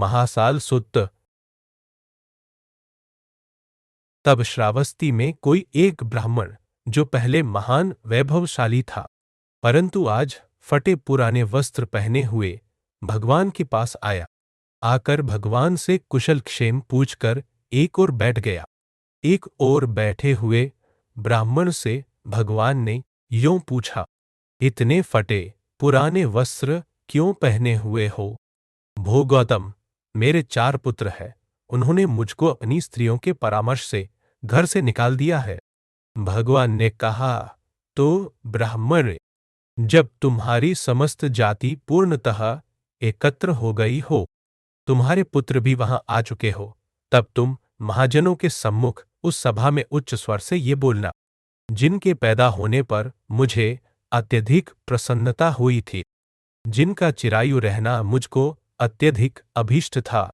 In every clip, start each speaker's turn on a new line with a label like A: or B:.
A: महासाल सुत्त। तब श्रावस्ती में कोई एक ब्राह्मण, जो पहले महान वैभवशाली था, परंतु आज फटे पुराने वस्त्र पहने हुए भगवान के पास आया। आकर भगवान से कुशल क्षेम पूछकर एक ओर बैठ गया। एक ओर बैठे हुए ब्राह्मण से भगवान ने यों पूछा, इतने फटे पुराने वस्त्र क्यों पहने हुए हो? भो गौतम, मेरे 4 पुत्र हैं, उन्होंने मुझको अपनी स्त्रियों के परामर्श से घर से निकाल दिया है। भगवान ने कहा, तो ब्राह्मण, जब तुम्हारी समस्त जाति पूर्णतः एकत्र हो गई हो, तुम्हारे पुत्र भी वहां आ चुके हो, तब तुम महाजनों के सम्मुख उस सभा में उच्च स्वर से ये बोलना, जिनके पैदा होने पर मुझे अत्यधिक प्रसन्नता हुई थी, जिनका चिरायु रहना मुझको अत्यधिक अभीष्ट था,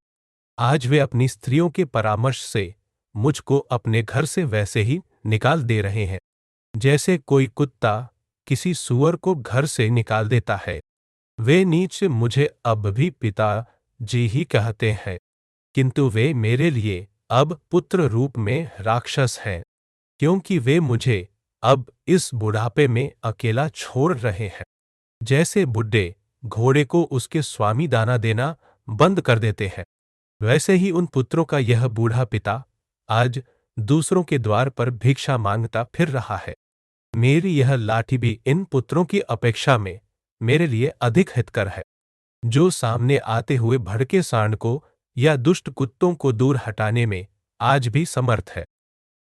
A: आज वे अपनी स्त्रियों के परामर्श से मुझको अपने घर से वैसे ही निकाल दे रहे हैं, जैसे कोई कुत्ता किसी सूअर को घर से निकाल देता है। वे नीच मुझे अब भी पिता जी ही कहते हैं, किंतु वे मेरे लिए अब पुत्र रूप में राक्षस हैं, क्योंकि वे मुझे अब इस बुढ़ापे में अकेला छोड़ रहे हैं। जैसे बुड्ढे घोड़े को उसके स्वामी दाना देना बंद कर देते हैं, वैसे ही उन पुत्रों का यह बूढ़ा पिता आज दूसरों के द्वार पर भिक्षा मांगता फिर रहा है। मेरी यह लाठी भी इन पुत्रों की अपेक्षा में मेरे लिए अधिक हितकर है, जो सामने आते हुए भड़के सांड को या दुष्ट कुत्तों को दूर हटाने में आज भी समर्थ है।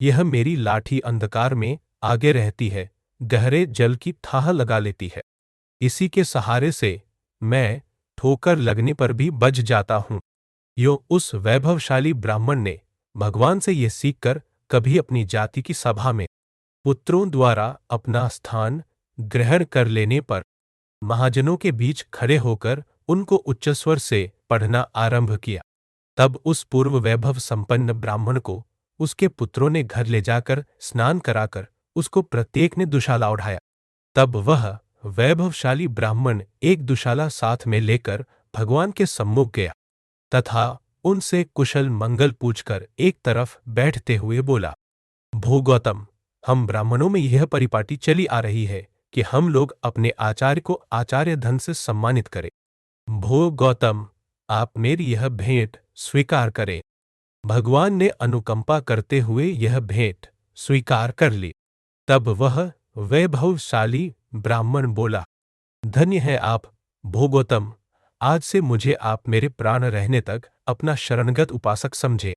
A: यह मेरी लाठी अंधकार में आगे रहती है, गहरे जल की थाह लगा लेती है। इसी के सहारे से मैं ठोकर लगने पर भी बच जाता हूं। यो उस वैभवशाली ब्राह्मण ने भगवान से ये सीखकर कभी अपनी जाति की सभा में पुत्रों द्वारा अपना स्थान ग्रहण कर लेने पर महाजनों के बीच खड़े होकर उनको उच्च स्वर से पढ़ना आरंभ किया। तब उस पूर्व वैभव संपन्न ब्राह्मण को उसके पुत्रों ने घर ले जाकर स्नान कराकर उसको प्रत्येक ने दुशाला ओढ़ाया। तब वह वैभवशाली ब्राह्मण एक दुशाला साथ में लेकर भगवान के सम्मुख गया तथा उनसे कुशल मंगल पूछकर एक तरफ बैठते हुए बोला, भो गौतम, हम ब्राह्मणों में यह परिपाटी चली आ रही है कि हम लोग अपने आचार्य को आचार्य धन से सम्मानित करें। भो गौतम, आप मेरी यह भेंट स्वीकार करें। भगवान ने अनुकंपा करते हुए यह भेंट स्वीकार कर ली। तब वह वैभवशाली ब्राह्मण बोला, धन्य है आप भो गौतम, आज से मुझे आप मेरे प्राण रहने तक अपना शरणगत उपासक समझे।